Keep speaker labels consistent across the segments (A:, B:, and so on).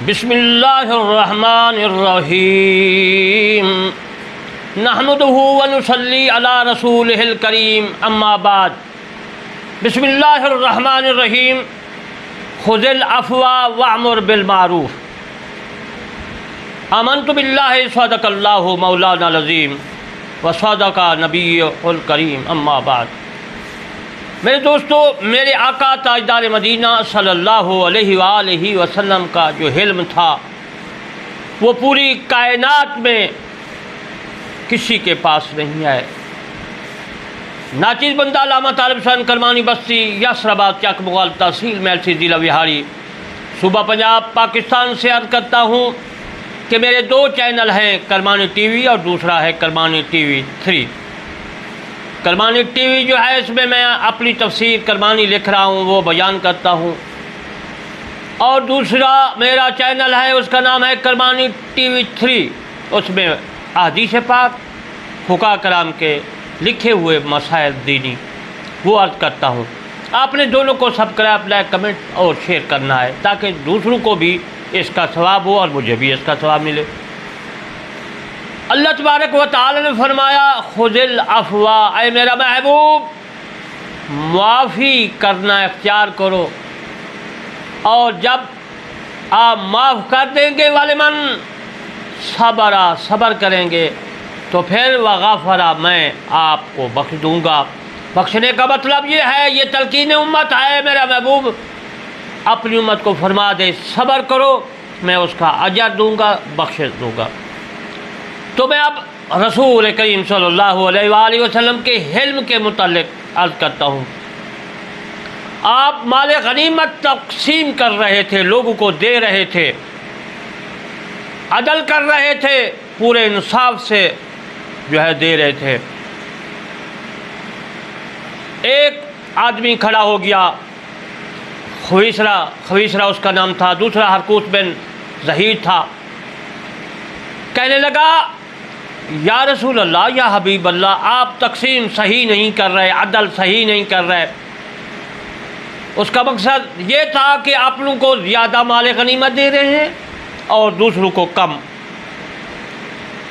A: بسم اللہ الرحمن الرحیم نحمدہ ونصلی علی رسولہ الکریم اما بعد بسم اللہ الرحمن الرحیم خذ العفو وامر بالمعروف آمنت باللہ صدق اللہ مولانا العظیم وصدق نبی الکریم اما بعد۔ میرے دوستو، میرے آقا تاجدار مدینہ صلی اللہ علیہ وآلہ وسلم کا جو حلم تھا وہ پوری کائنات میں کسی کے پاس نہیں ہے۔ ناچیز بندہ علامہ طالب حسین کرمانی بستی یسرآباد چک مغال تحصیل میلسی ضلع وہاڑی صوبہ پنجاب پاکستان سے عرض کرتا ہوں کہ میرے دو چینل ہیں، کرمانی ٹی وی اور دوسرا ہے Kirmani T V 3۔ Kirmani T V جو ہے اس میں میں اپنی تفسیر کرمانی لکھ رہا ہوں، وہ بیان کرتا ہوں، اور دوسرا میرا چینل ہے اس کا نام ہے کرمانی ٹی وی 3، اس میں احادیث پاک فقہاء کرام کے لکھے ہوئے مسائل دینی وہ عرض کرتا ہوں۔ آپ نے دونوں کو سبسکرائب، لائک، کمنٹ اور شیئر کرنا ہے تاکہ دوسروں کو بھی اس کا ثواب ہو اور مجھے بھی اس کا ثواب ملے۔ اللہ تبارک و تعالی نے فرمایا خذ العفو، اے میرا محبوب معافی کرنا اختیار کرو، اور جب آپ معاف کر دیں گے والمن صبر کریں گے تو پھر وغفر، میں آپ کو بخش دوں گا۔ بخشنے کا مطلب یہ ہے، یہ تلقین امت ہے، میرا محبوب اپنی امت کو فرما دے صبر کرو، میں اس کا اجر دوں گا، بخشش دوں گا۔ تو میں اب رسول کریم صلی اللہ علیہ وآلہ وسلم کے حلم کے متعلق عرض کرتا ہوں۔ آپ مال غنیمت تقسیم کر رہے تھے، لوگوں کو دے رہے تھے، عدل کر رہے تھے، پورے انصاف سے جو ہے دے رہے تھے۔ ایک آدمی کھڑا ہو گیا، خویسرا اس کا نام تھا، دوسرا حرقوس بن ظہیر تھا۔ کہنے لگا یا رسول اللہ، یا حبیب اللہ، آپ تقسیم صحیح نہیں کر رہے، عدل صحیح نہیں کر رہے۔ اس کا مقصد یہ تھا کہ اپنوں کو زیادہ مال غنیمت دے رہے ہیں اور دوسروں کو کم،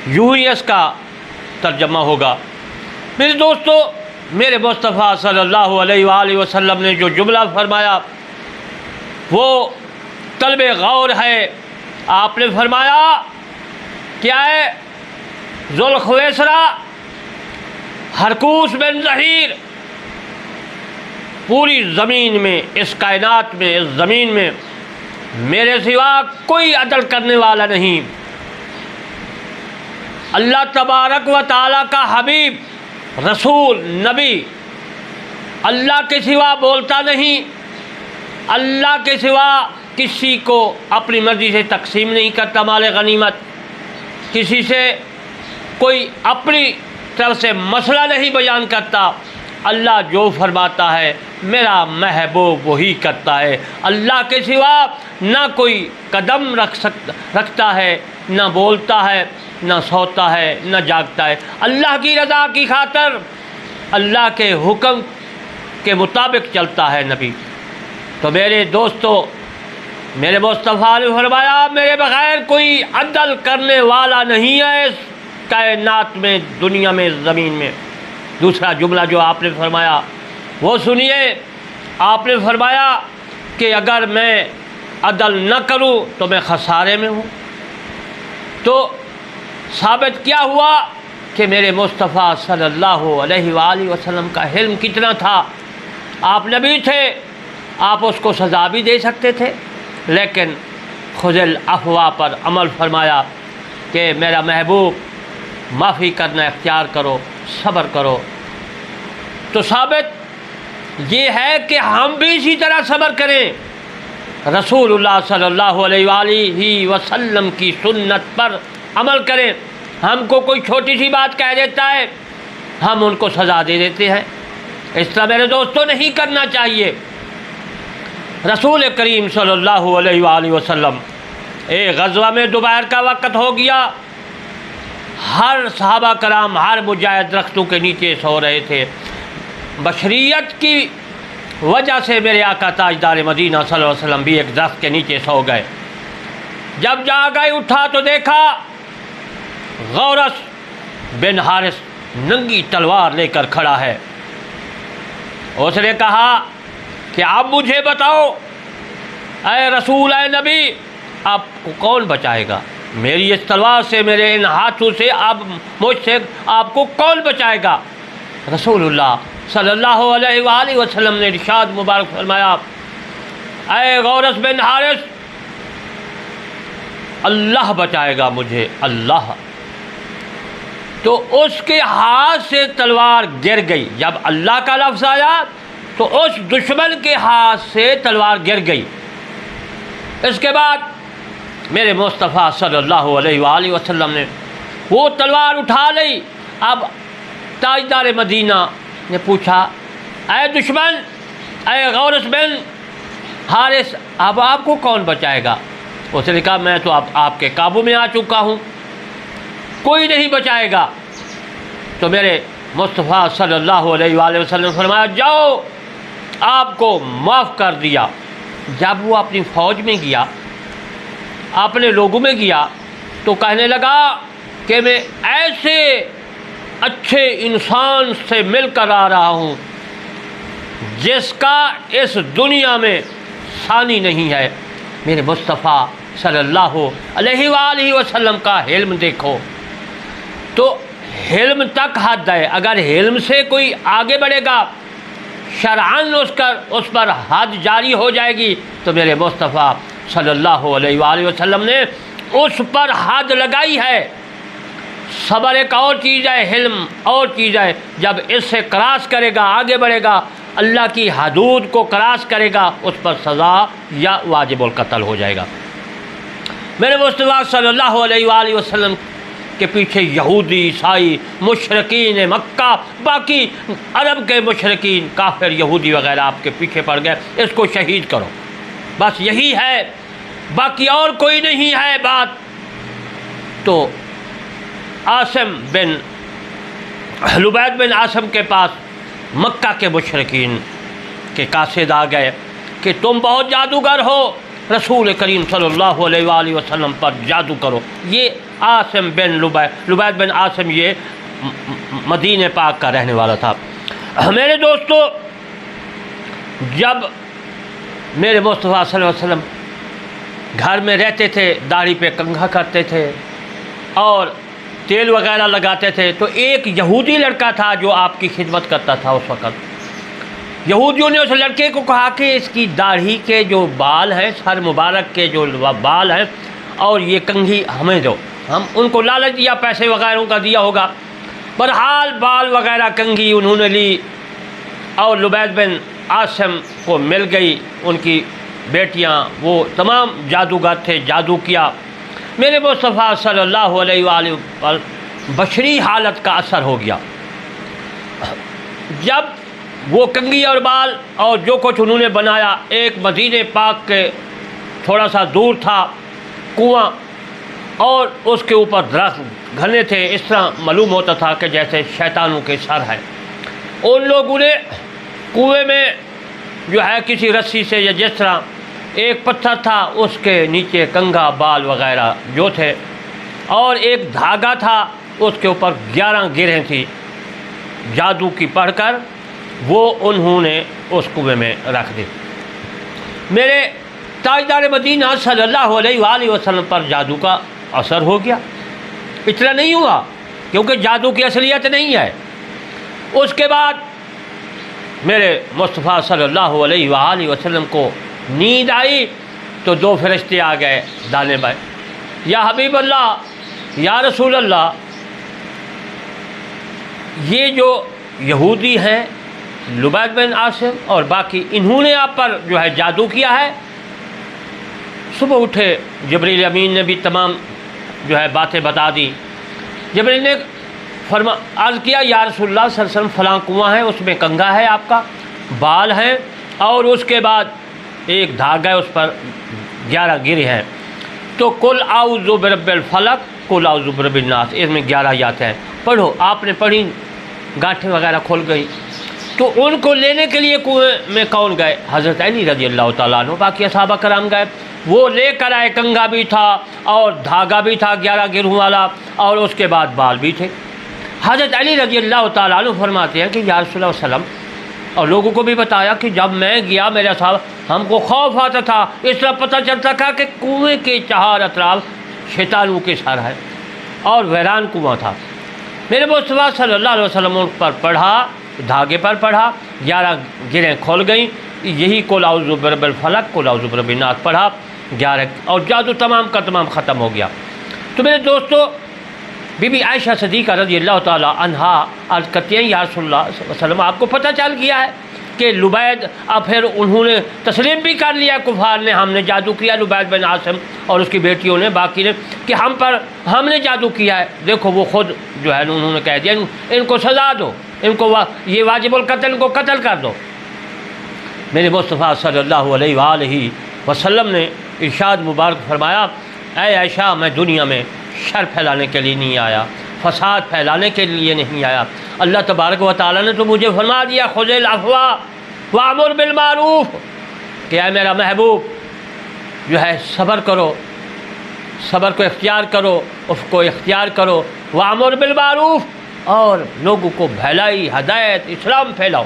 A: یوں ہی اس کا ترجمہ ہوگا۔ میرے دوستو، میرے مصطفیٰ صلی اللہ علیہ وآلہ وسلم نے جو جملہ فرمایا وہ طلب غور ہے۔ آپ نے فرمایا کیا ہے، ذوالخویسرا حرقوس بن ظہیر، پوری زمین میں، اس کائنات میں، اس زمین میں میرے سوا کوئی عدل کرنے والا نہیں۔ اللہ تبارک و تعالیٰ کا حبیب، رسول، نبی، اللہ کے سوا بولتا نہیں، اللہ کے سوا کسی کو اپنی مرضی سے تقسیم نہیں کرتا مال غنیمت، کسی سے کوئی اپنی طرف سے مسئلہ نہیں بیان کرتا۔ اللہ جو فرماتا ہے میرا محبوب وہی کرتا ہے۔ اللہ کے سوا نہ کوئی قدم رکھتا ہے، نہ بولتا ہے، نہ سوتا ہے، نہ جاگتا ہے۔ اللہ کی رضا کی خاطر اللہ کے حکم کے مطابق چلتا ہے نبی۔ تو میرے دوستو، میرے مصطفیٰ نے فرمایا میرے بغیر کوئی عدل کرنے والا نہیں ہے اس کائنات میں، دنیا میں، زمین میں۔ دوسرا جملہ جو آپ نے فرمایا وہ سنیے۔ آپ نے فرمایا کہ اگر میں عدل نہ کروں تو میں خسارے میں ہوں۔ تو ثابت کیا ہوا کہ میرے مصطفیٰ صلی اللہ علیہ وآلہ وسلم کا حلم کتنا تھا۔ آپ نبی تھے، آپ اس کو سزا بھی دے سکتے تھے، لیکن خذ العفو پر عمل فرمایا کہ میرا محبوب معافی کرنا اختیار کرو، صبر کرو۔ تو ثابت یہ ہے کہ ہم بھی اسی طرح صبر کریں، رسول اللہ صلی اللہ علیہ وآلہ وسلم کی سنت پر عمل کریں۔ ہم کو کوئی چھوٹی سی بات کہہ دیتا ہے، ہم ان کو سزا دے دیتے ہیں۔ اس طرح میرے دوستوں نہیں کرنا چاہیے۔ رسول کریم صلی اللہ علیہ وآلہ وسلم، ایک غزوہ میں دوپہر کا وقت ہو گیا، ہر صحابہ کرام، ہر مجاہد درختوں کے نیچے سو رہے تھے۔ بشریت کی وجہ سے میرے آقا تاجدار مدینہ صلی اللہ علیہ وسلم بھی ایک درخت کے نیچے سو گئے۔ جب جا گئی اٹھا تو دیکھا غورث بن حارث ننگی تلوار لے کر کھڑا ہے۔ اس نے کہا کہ اب مجھے بتاؤ اے رسول، اے نبی، آپ کو کون بچائے گا؟ میری اس تلوار سے، میرے ان ہاتھوں سے، اب مجھ سے آپ کو کون بچائے گا؟ رسول اللہ صلی اللہ علیہ وآلہ وسلم نے ارشاد مبارک فرمایا، اے غورث بن حارث، اللہ بچائے گا مجھے، اللہ۔ تو اس کے ہاتھ سے تلوار گر گئی۔ جب اللہ کا لفظ آیا تو اس دشمن کے ہاتھ سے تلوار گر گئی۔ اس کے بعد میرے مصطفیٰ صلی اللہ علیہ وآلہ وسلم نے وہ تلوار اٹھا لی۔ اب تاجدار مدینہ نے پوچھا، اے دشمن، اے غورث بن حارث، اب آپ کو کون بچائے گا؟ اس نے کہا، میں تو اب آپ کے قابو میں آ چکا ہوں، کوئی نہیں بچائے گا۔ تو میرے مصطفیٰ صلی اللہ علیہ وآلہ وسلم نے فرمایا، جاؤ، آپ کو معاف کر دیا۔ جب وہ اپنی فوج میں گیا، اپنے لوگوں میں گیا، تو کہنے لگا کہ میں ایسے اچھے انسان سے مل کر آ رہا ہوں جس کا اس دنیا میں ثانی نہیں ہے۔ میرے مصطفیٰ صلی اللہ علیہ وآلہ وسلم کا حلم دیکھو، تو حلم تک حد ہے۔ اگر حلم سے کوئی آگے بڑھے گا، شرعاً اس پر حد جاری ہو جائے گی، تو میرے مصطفیٰ صلی اللہ علیہ وآلہ وسلم نے اس پر حد لگائی ہے۔ صبر ایک اور چیز ہے، حلم اور چیز ہے۔ جب اس سے کراس کرے گا، آگے بڑھے گا، اللہ کی حدود کو کراس کرے گا، اس پر سزا یا واجب القتل ہو جائے گا۔ میرے مصطفیٰ صلی اللہ علیہ وآلہ وسلم کے پیچھے یہودی، عیسائی، مشرکین مکہ، باقی عرب کے مشرکین، کافر، یہودی وغیرہ آپ کے پیچھے پڑ گئے، اس کو شہید کرو، بس یہی ہے، باقی اور کوئی نہیں ہے بات۔ تو عاصم بن لبید بن عاصم کے پاس مکہ کے مشرکین کے قاصد آ گئے کہ تم بہت جادوگر ہو، رسول کریم صلی اللہ علیہ وآلہ وسلم پر جادو کرو۔ یہ عاصم بن لبید بن عاصم یہ مدینہ پاک کا رہنے والا تھا۔ میرے دوستو، جب میرے مصطفیٰ صلی اللہ علیہ وسلم گھر میں رہتے تھے، داڑھی پہ کنگھا کرتے تھے اور تیل وغیرہ لگاتے تھے، تو ایک یہودی لڑکا تھا جو آپ کی خدمت کرتا تھا اس وقت۔ یہودیوں نے اس لڑکے کو کہا کہ اس کی داڑھی کے جو بال ہیں، سر مبارک کے جو بال ہیں، اور یہ کنگھی ہمیں دو۔ ہم ان کو لالچ دیا، پیسے وغیرہ کا دیا ہوگا، بہرحال بال وغیرہ کنگھی انہوں نے لی، اور لبید بن عاصم کو مل گئی ان کی بیٹیاں، وہ تمام جادوگر تھے، جادو کیا۔ میرے مصطفیٰ صلی اللہ علیہ وآلہ پر بشری حالت کا اثر ہو گیا۔ جب وہ کنگھی اور بال اور جو کچھ انہوں نے بنایا، ایک مدینہ پاک کے تھوڑا سا دور تھا کنواں، اور اس کے اوپر درخت گھنے تھے، اس طرح معلوم ہوتا تھا کہ جیسے شیطانوں کے سر ہیں۔ ان لوگوں نے کنویں میں جو ہے کسی رسی سے یا جس طرح ایک پتھر تھا، اس کے نیچے کنگھا، بال وغیرہ جو تھے، اور ایک دھاگا تھا، اس کے اوپر 11 گرہیں تھیں جادو کی پڑھ کر، وہ انہوں نے اس کنویں میں رکھ دی۔ میرے تاجدار مدینہ صلی اللہ علیہ وآلہ وسلم پر جادو کا اثر ہو گیا۔ اتنا نہیں ہوا کیونکہ جادو کی اصلیت نہیں ہے۔ اس کے بعد میرے مصطفیٰ صلی اللہ علیہ وآلہ وسلم کو نیند آئی تو 2 فرشتے آ گئے دانے بائیں، یا حبیب اللہ، یا رسول اللہ، یہ جو یہودی ہیں لبید بن عاصم اور باقی، انہوں نے آپ پر جو ہے جادو کیا ہے۔ صبح اٹھے، جبریل امین نے بھی تمام جو ہے باتیں بتا دی۔ جبریل نے عرض کیا، یا رسول اللہ صلی اللہ علیہ وسلم، فلاں کنواں ہے، اس میں کنگھا ہے آپ کا، بال ہیں، اور اس کے بعد ایک دھاگا ہے، اس پر 11 گرے ہیں۔ تو قل اعوذ برب الفلق، قل اعوذ برب الناس، اس میں 11 آیات ہیں، پڑھو۔ آپ نے پڑھی، گانٹھیں وغیرہ کھل گئی۔ تو ان کو لینے کے لیے کنویں میں کون گئے؟ حضرت علی رضی اللہ تعالیٰ عنہ، باقی صحابہ کرام گئے۔ وہ لے کر آئے، کنگھا بھی تھا اور دھاگا بھی تھا 11 گروہ والا، اور اس کے بعد بال بھی تھے۔ حضرت علی رضی اللہ تعالیٰ عنہ فرماتے ہیں کہ یا رسول اللہ وسلم، اور لوگوں کو بھی بتایا کہ جب میں گیا میرے صاحب ہم کو خوف آتا تھا، اس طرح پتہ چلتا تھا کہ کنویں کے چار اطراف شیطانوں کے سر ہے اور ویران کنواں تھا۔ میرے مصطفیٰ صلی اللہ علیہ وسلم ان پر پڑھا، دھاگے پر پڑھا، 11 گرہیں کھول گئیں، یہی قل اعوذ برب الفلق قل اعوذ برب الناس پڑھا 11، اور جادو تمام کا تمام ختم ہو گیا۔ تو میرے دوستو، بی بی عائشہ صدیقہ رضی اللہ تعالیٰ عنہا عرض کرتی ہیں یا رسول اللہ صلی اللہ علیہ وسلم، آپ کو پتہ چل گیا ہے کہ لبید، اب پھر انہوں نے تسلیم بھی کر لیا کفار نے، ہم نے جادو کیا، لبید بن عاصم اور اس کی بیٹیوں نے، باقی نے، کہ ہم نے جادو کیا ہے۔ دیکھو وہ خود جو ہے انہوں نے کہہ دیا ان کو سزا دو، ان کو یہ واجب القتل، ان کو قتل کر دو۔ میرے مصطفیٰ صلی اللہ علیہ وآلہ وسلم نے ارشاد مبارک فرمایا، اے عائشہ میں دنیا میں شر پھیلانے کے لیے نہیں آیا، فساد پھیلانے کے لیے نہیں آیا۔ اللہ تبارک و تعالیٰ نے تو مجھے فرما دیا خذ العفو وامر بالمعروف، کہ اے میرا محبوب جو ہے صبر کرو، صبر کو اختیار کرو، اس کو اختیار کرو، وامر بالمعروف، اور لوگوں کو بھلائی، ہدایت، اسلام پھیلاؤ۔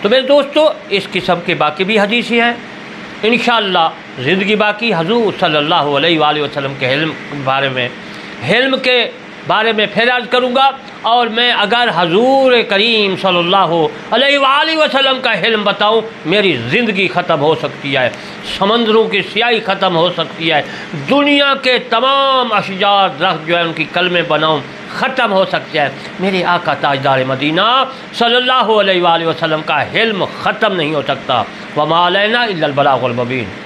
A: تو میرے دوستو، اس قسم کے باقی بھی حدیثیں ہیں، انشاءاللہ زندگی باقی حضور صلی اللہ علیہ وآلہ وسلم کے حلم کے بارے میں پھر عرض کروں گا، اور میں اگر حضور کریم صلی اللہ علیہ وآلہ وسلم کا حلم بتاؤں، میری زندگی ختم ہو سکتی ہے، سمندروں کی سیاہی ختم ہو سکتی ہے، دنیا کے تمام اشجار درخت جو ہے ان کی کلمیں بناؤں ختم ہو سکتے ہیں، میرے آقا تاجدار مدینہ صلی اللہ علیہ وآلہ وسلم کا حلم ختم نہیں ہو سکتا۔ وما علینا الا البلاغ المبین۔